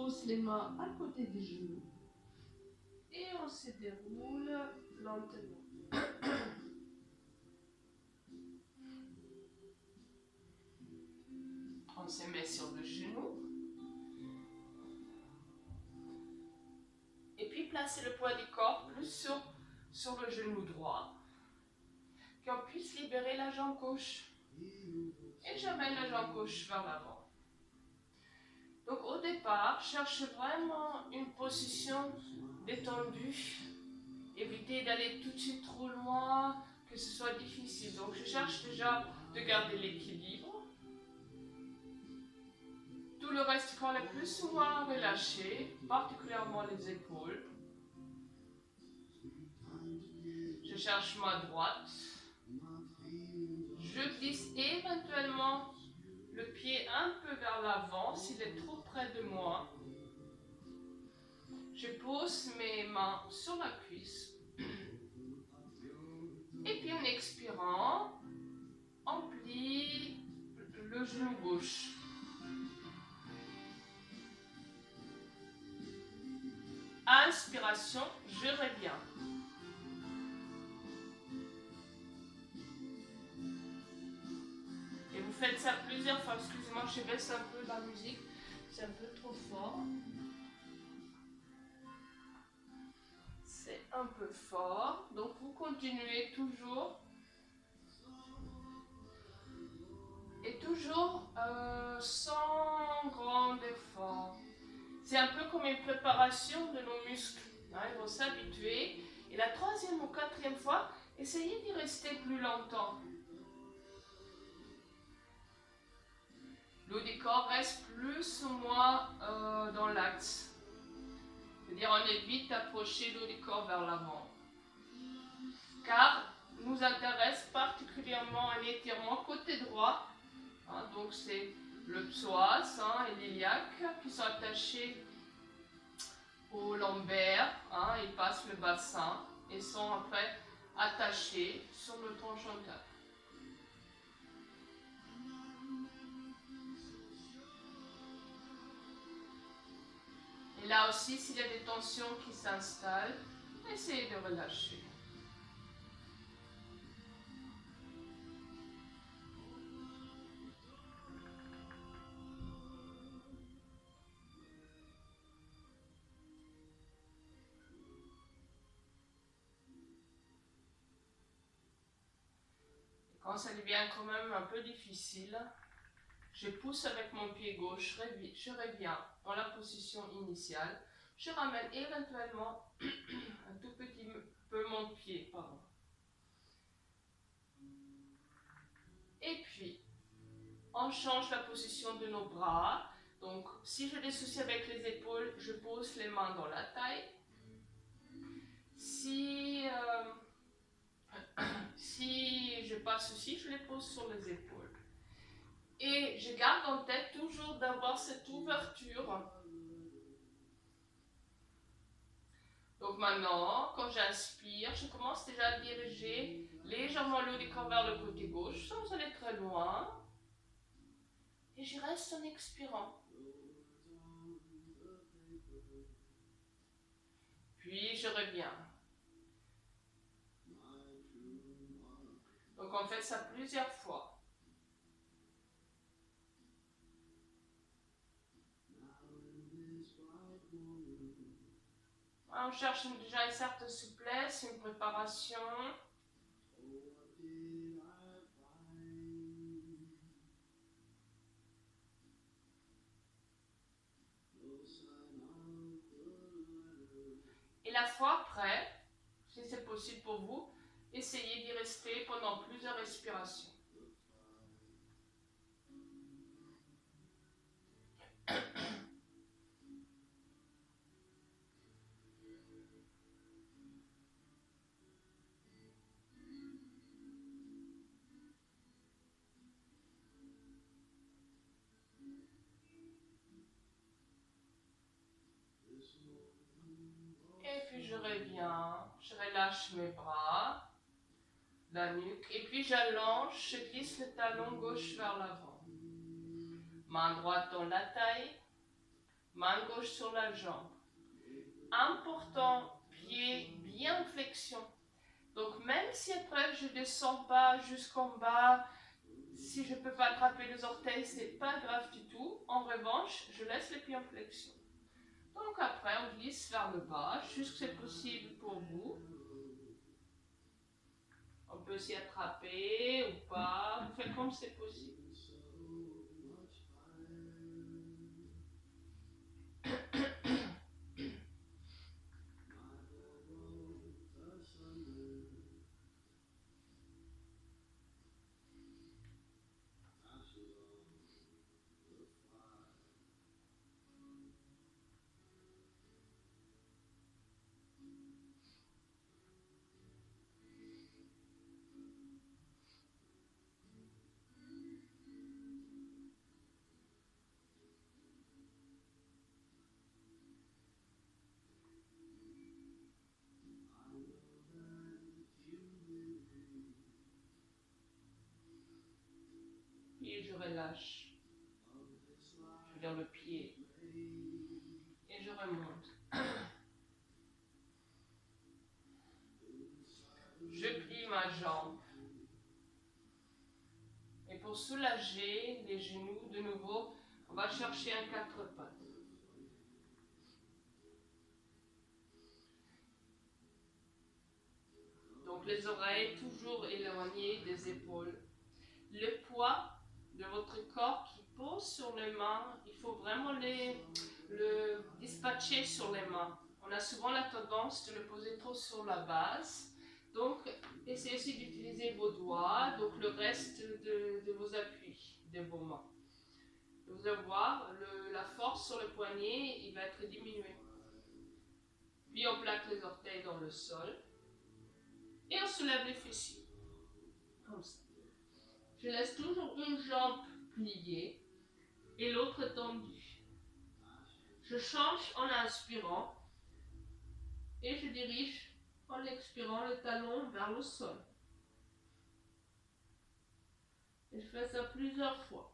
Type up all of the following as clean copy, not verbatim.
pose les mains à côté des genoux et on se déroule lentement. On se met sur le genou. Et puis placer le poids du corps plus sur le genou droit. Qu'on puisse libérer la jambe gauche. Et j'amène la jambe gauche vers l'avant. Donc au départ, cherche vraiment une position détendue. Évitez d'aller tout de suite trop loin, que ce soit difficile. Donc je cherche déjà de garder l'équilibre. Tout le reste du corps est plus souvent relâché, particulièrement les épaules. Je cherche ma droite. Je glisse éventuellement le pied un peu vers l'avant s'il est trop près de moi. Je pose mes mains sur la cuisse. Et puis en expirant, on plie le genou gauche. Inspiration, je reviens. Et vous faites ça plusieurs fois. Excusez-moi, je baisse un peu la musique. C'est un peu trop fort. C'est un peu fort. Donc vous continuez toujours. Et toujours sans grand effort. C'est un peu comme une préparation de nos muscles. Hein, ils vont s'habituer. Et la troisième ou quatrième fois, essayez d'y rester plus longtemps. Le décor reste plus ou moins dans l'axe. C'est-à-dire on évite d'approcher le décor vers l'avant. Car nous intéresse particulièrement un étirement côté droit. Hein, donc c'est le psoas et l'iliaque qui sont attachés au lombaire. Hein, ils passent le bassin et sont après attachés sur le tronc frontal. Et là aussi, s'il y a des tensions qui s'installent, essayez de relâcher. Et quand ça devient quand même un peu difficile, je pousse avec mon pied gauche, je reviens dans la position initiale. Je ramène éventuellement un tout petit peu mon pied. Pardon. Et puis, on change la position de nos bras. Donc, si j'ai des soucis avec les épaules, je pose les mains dans la taille. Si je n'ai pas de soucis, je les pose sur les épaules. Et je garde en tête toujours d'avoir cette ouverture. Donc maintenant, quand j'inspire, je commence déjà à diriger légèrement le décor vers le côté gauche, sans aller très loin. Et je reste en expirant. Puis je reviens. Donc on fait ça plusieurs fois. On cherche déjà une certaine souplesse, une préparation. Et la fois après, si c'est possible pour vous, essayez d'y rester pendant plusieurs respirations. Et puis je reviens, je relâche mes bras, la nuque, et puis j'allonge, je glisse le talon gauche vers l'avant. Main droite dans la taille, Main gauche sur la jambe. Important, pied bien en flexion. Donc même si après je descends pas jusqu'en bas, si je ne peux pas attraper les orteils, c'est pas grave du tout. En revanche, je laisse les pieds en flexion. Donc après, on glisse vers le bas, juste que c'est possible pour vous. On peut s'y attraper ou pas, vous faites comme c'est possible. Puis je relâche. Je veux dire le pied. Et je remonte. Je plie ma jambe. Et pour soulager les genoux, de nouveau, on va chercher un quatre pattes. Donc les oreilles toujours éloignées des épaules. Le poids de votre corps qui pose sur les mains, il faut vraiment le dispatcher sur les mains. On a souvent la tendance de le poser trop sur la base. Donc, essayez aussi d'utiliser vos doigts, donc le reste de vos appuis de vos mains. Vous allez voir, la force sur le poignet, il va être diminué. Puis on plaque les orteils dans le sol. Et on soulève les fessiers. Comme ça. Je laisse toujours une jambe pliée et l'autre tendue. Je change en inspirant et je dirige en expirant le talon vers le sol. Et je fais ça plusieurs fois.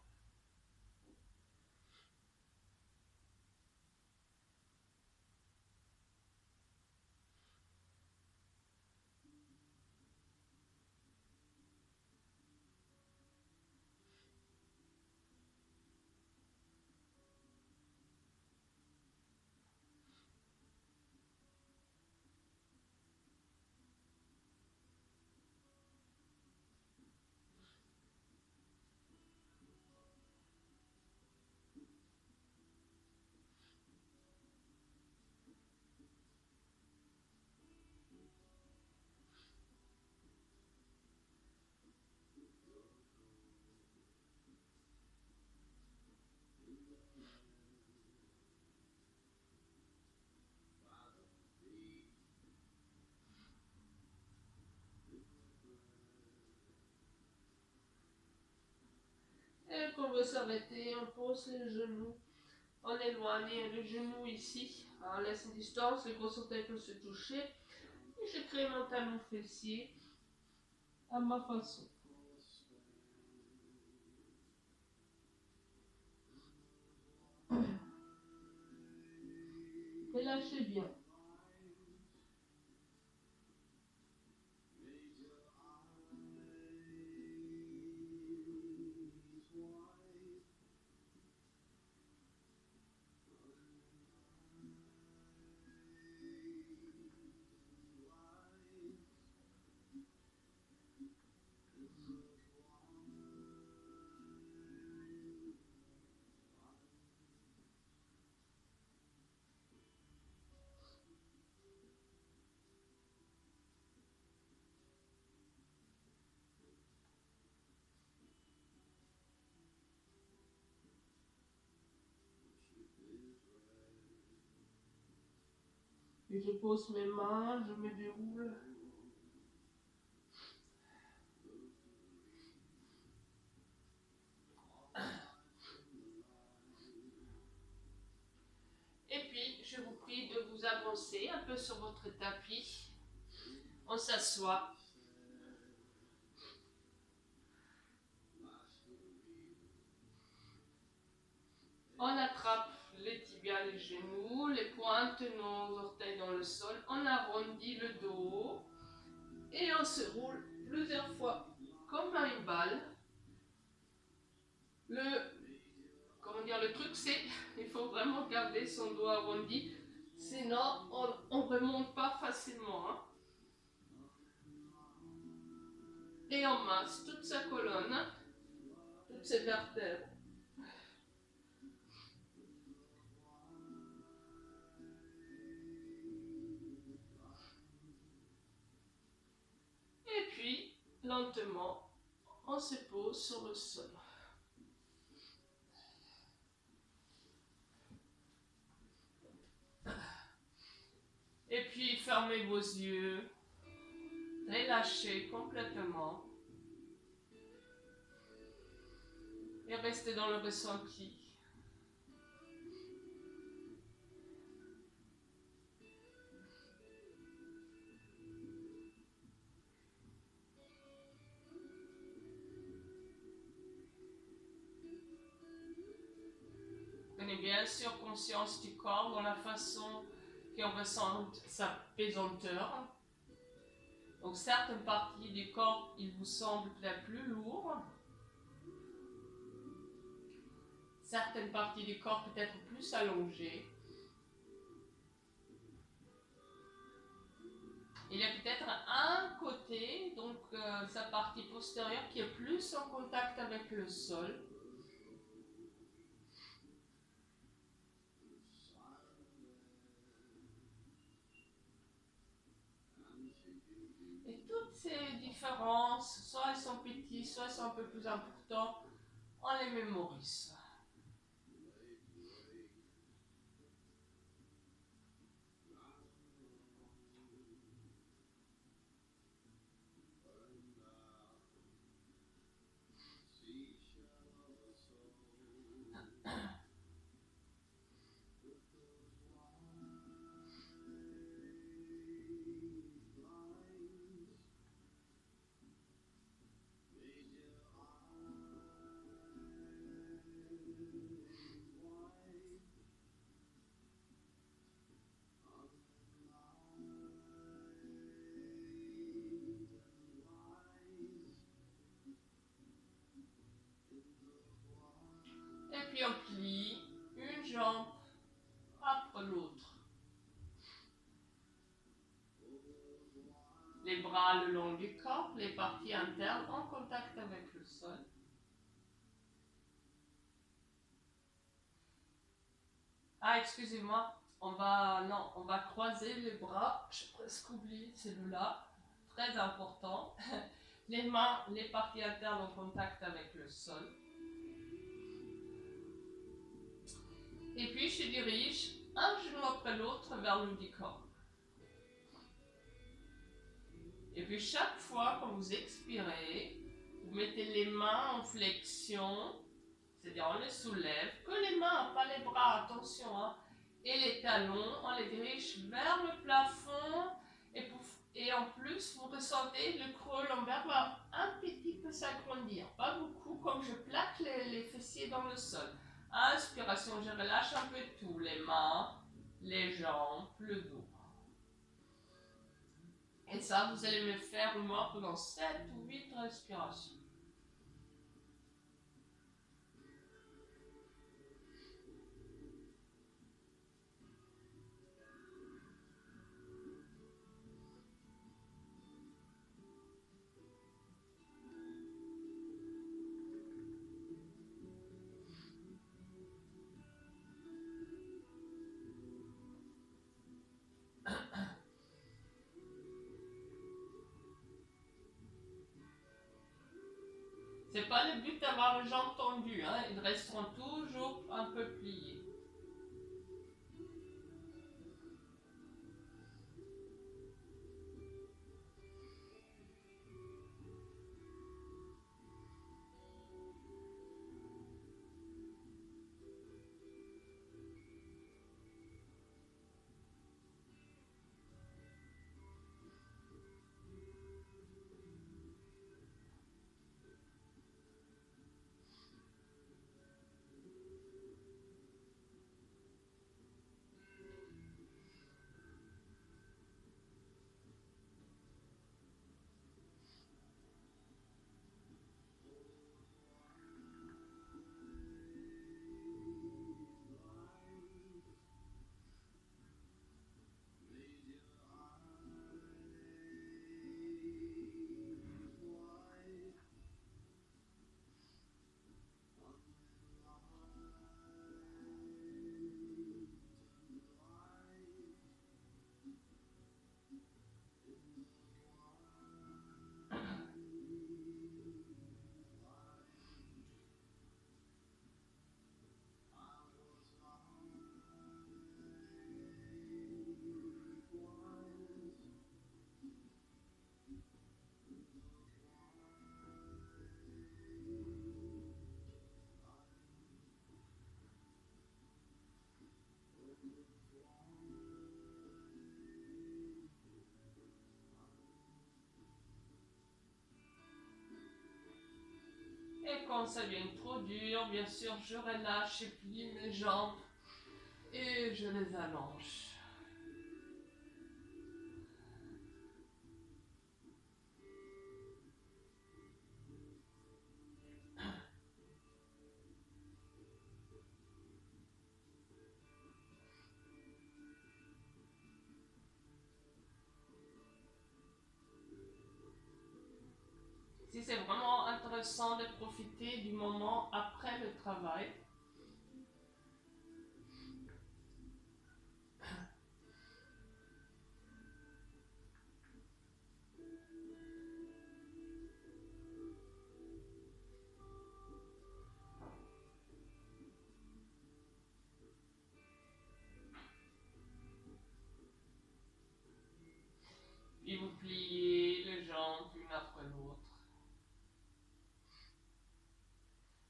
Et quand on veut s'arrêter, on pose les genoux. On éloigne le genou ici. On laisse une distance, les gros orteils peuvent se toucher. Et je crée mon talon fessier à ma façon. Relâchez bien. Et je pose mes mains, je me déroule. Et puis, je vous prie de vous avancer un peu sur votre tapis. On s'assoit. On attrape les tibias. bien les genoux, les pointes de nos orteils dans le sol, on arrondit le dos et on se roule plusieurs fois comme à une balle. Le truc c'est, il faut vraiment garder son dos arrondi, sinon on ne remonte pas facilement. Hein. Et on masse toute sa colonne, toutes ses vertèbres. Et puis, lentement, on se pose sur le sol. Et puis, fermez vos yeux, relâchez complètement. Et restez dans le ressenti. Prenez bien sûr conscience du corps dans la façon qu'on ressent sa pesanteur. Donc certaines parties du corps, il vous semble peut-être plus lourd. Certaines parties du corps peut-être plus allongées. Il y a peut-être un côté, donc sa partie postérieure, qui est plus en contact avec le sol. Et toutes ces différences, soit elles sont petites, soit elles sont un peu plus importantes, on les mémorise. Et puis on plie une jambe après l'autre. Les bras le long du corps, les parties internes en contact avec le sol. Ah, excusez-moi, on va croiser les bras. J'ai presque oublié celui-là, très important. Les mains, les parties internes en contact avec le sol. Et puis je dirige un genou après l'autre vers le haut du corps. Et puis chaque fois que vous expirez, vous mettez les mains en flexion, c'est-à-dire on les soulève, que les mains, pas les bras, attention, hein, et les talons, on les dirige vers le plafond, et en plus vous ressentez le creux lombaire va un petit peu s'agrandir, pas beaucoup, comme je plaque les fessiers dans le sol. Inspiration, je relâche un peu tout, les mains, les jambes, le dos. Et ça, vous allez me faire moi pendant 7 ou 8 respirations. C'est pas le but d'avoir les jambes tendues, hein. Ils resteront toujours un peu pliés. quand ça devient trop dur, bien sûr, je relâche et plie mes jambes et je les allonge. Si c'est vraiment intéressant de profiter du moment après le travail. Puis vous pliez les jambes l'une après l'autre.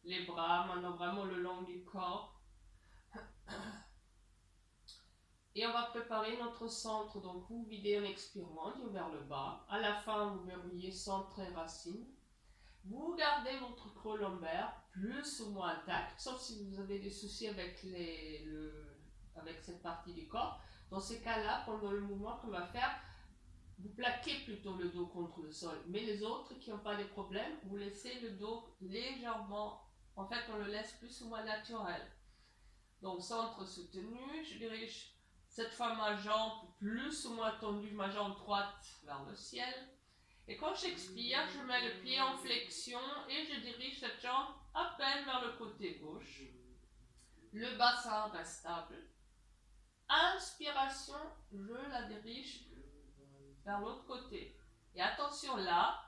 Les bras maintenant vraiment le long du corps. Et on va préparer notre centre. Donc vous videz en expirant vers le bas. À la fin, vous verrouillez centre et racine. Vous gardez votre creux lombaire plus ou moins intact, sauf si vous avez des soucis avec, avec cette partie du corps. Dans ces cas-là, pendant le mouvement qu'on va faire, vous plaquez plutôt le dos contre le sol. Mais les autres qui n'ont pas de problème, vous laissez le dos légèrement, en fait on le laisse plus ou moins naturel. Donc centre soutenu, je dirige cette fois ma jambe plus ou moins tendue, ma jambe droite vers le ciel. Et quand j'expire, je mets le pied en flexion et je dirige cette jambe à peine vers le côté gauche. Le bassin reste stable. Inspiration, je la dirige vers l'autre côté. Et attention là,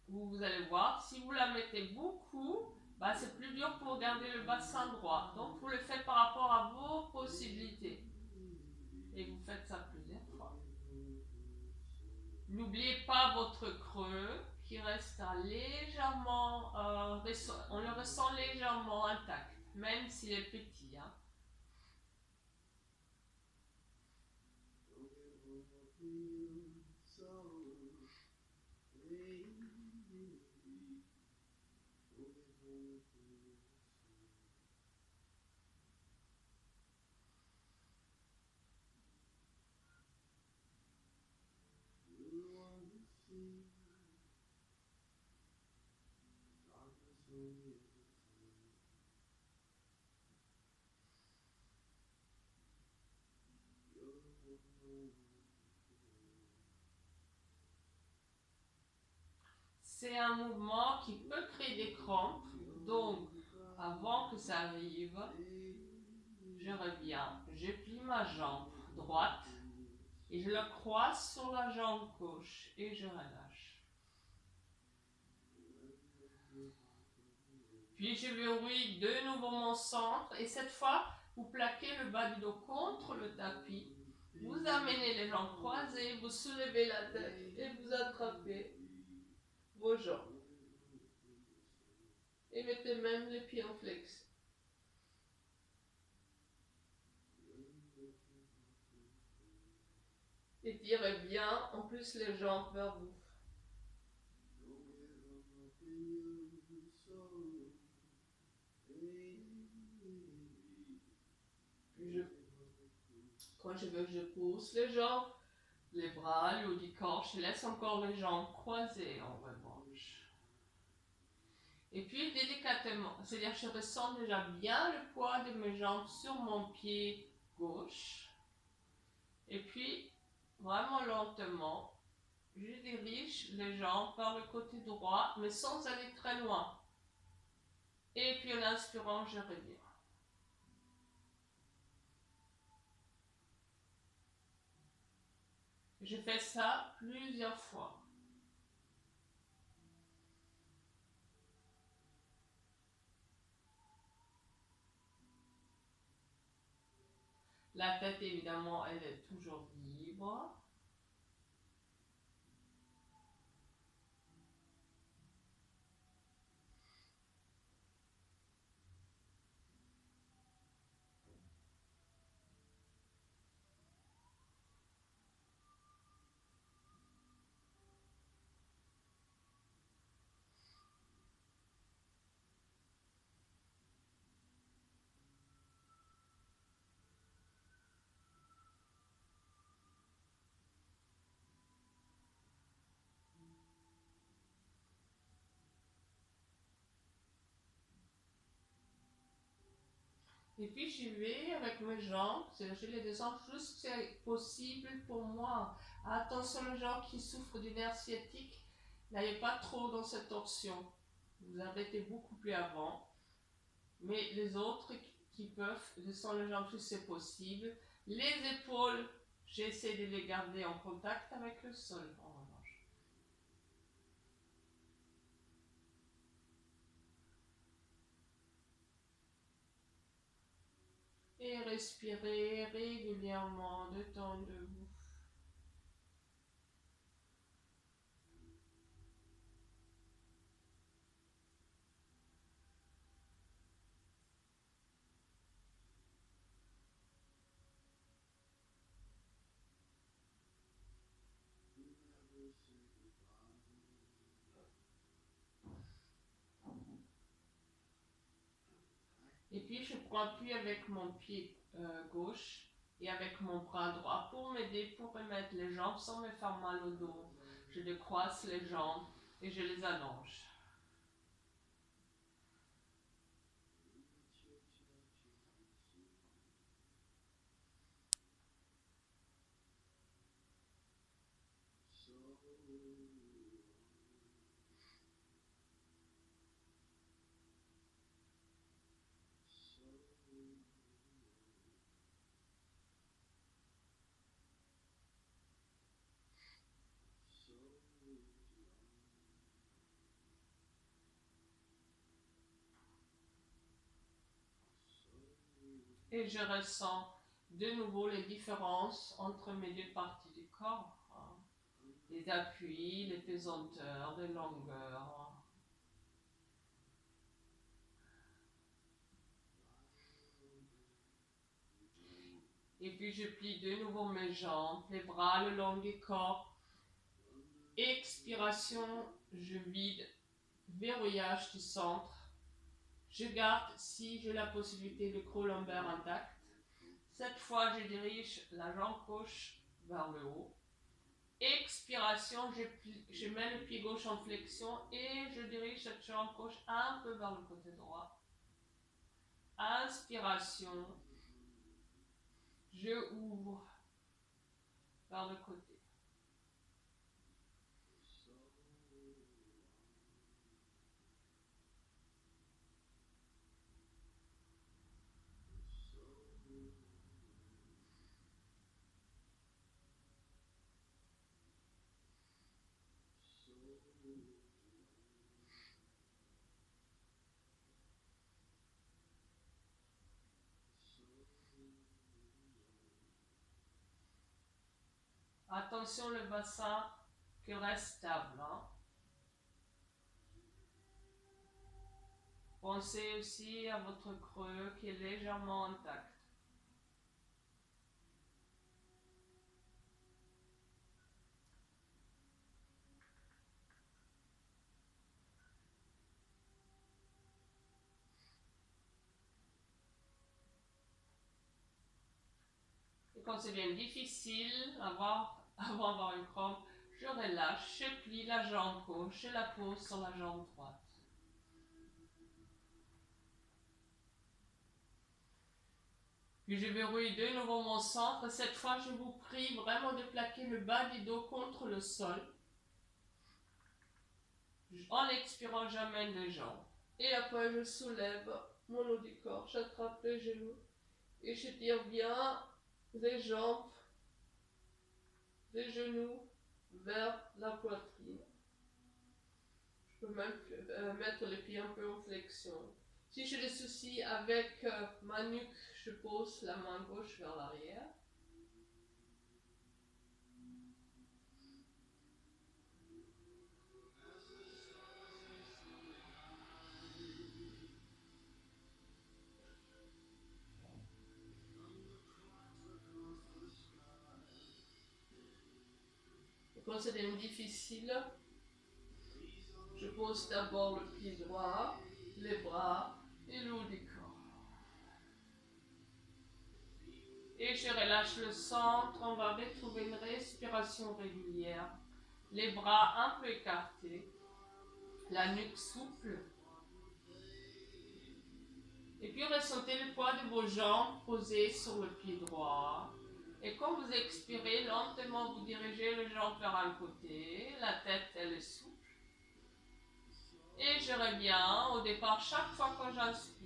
vous allez voir, si vous la mettez beaucoup, bah c'est plus dur pour garder le bassin droit. Donc vous le faites par rapport à vos possibilités. Et vous faites ça plusieurs fois. N'oubliez pas votre creux qui reste légèrement, on le ressent légèrement intact, même s'il est petit. Hein. C'est un mouvement qui peut créer des crampes, donc avant que ça arrive, je reviens, je plie ma jambe droite et je la croise sur la jambe gauche et je relâche. Puis je verrouille de nouveau mon centre et cette fois, vous plaquez le bas du dos contre le tapis. Vous amenez les jambes croisées, vous soulevez la tête et vous attrapez vos jambes. Et mettez même les pieds en flexion. Étirez bien, en plus les jambes vers vous. Quand je veux, je pousse les jambes, les bras, le haut du corps, je laisse encore les jambes croisées en revanche. Et puis délicatement, c'est-à-dire je ressens déjà bien le poids de mes jambes sur mon pied gauche. Et puis, vraiment lentement, je dirige les jambes vers le côté droit, mais sans aller très loin. Et puis en inspirant, je reviens. Je fais ça plusieurs fois. La tête, évidemment, elle est toujours libre. Et puis j'y vais avec mes jambes, je les descends juste que c'est possible pour moi. Attention les gens qui souffrent du nerf sciatique, n'allez pas trop dans cette torsion. Vous arrêtez beaucoup plus avant. Mais les autres qui peuvent descendre les jambes si c'est possible. Les épaules, j'essaie de les garder en contact avec le sol en revanche. Et respirez régulièrement de temps debout. Et puis je prends appui avec mon pied gauche et avec mon bras droit pour m'aider, pour remettre les jambes sans me faire mal au dos. Je décroise les jambes et je les allonge. Et je ressens de nouveau les différences entre mes deux parties du corps. Les appuis, les pesanteurs, les longueurs. Et puis je plie de nouveau mes jambes, les bras le long du corps. Expiration, je vide, verrouillage du centre. Je garde, si j'ai la possibilité, le creux lombaire intact. Cette fois, je dirige la jambe gauche vers le haut. Expiration, je mets le pied gauche en flexion et je dirige cette jambe gauche un peu vers le côté droit. Inspiration, je ouvre vers le côté. Attention le bassin qui reste stable. Pensez aussi à votre creux qui est légèrement intact. Et quand c'est bien difficile, avant d'avoir une crampe, je relâche, je plie la jambe gauche et la pose sur la jambe droite. Puis je verrouille de nouveau mon centre. Cette fois, je vous prie vraiment de plaquer le bas du dos contre le sol. En expirant, j'amène les jambes. Et après, je soulève mon haut du corps. J'attrape les genoux. Et je tire bien les jambes, les genoux vers la poitrine. Je peux même mettre les pieds un peu en flexion. Si j'ai des soucis avec ma nuque, je pose la main gauche vers l'arrière. Et quand c'est difficile, je pose d'abord le pied droit, les bras et le haut du corps. Et je relâche le centre, on va retrouver une respiration régulière. Les bras un peu écartés, la nuque souple. Et puis ressentez le poids de vos jambes posées sur le pied droit. Et quand vous expirez, lentement vous dirigez les jambes vers un côté, la tête elle est souple. Et je reviens. Au départ, chaque fois que j'inspire,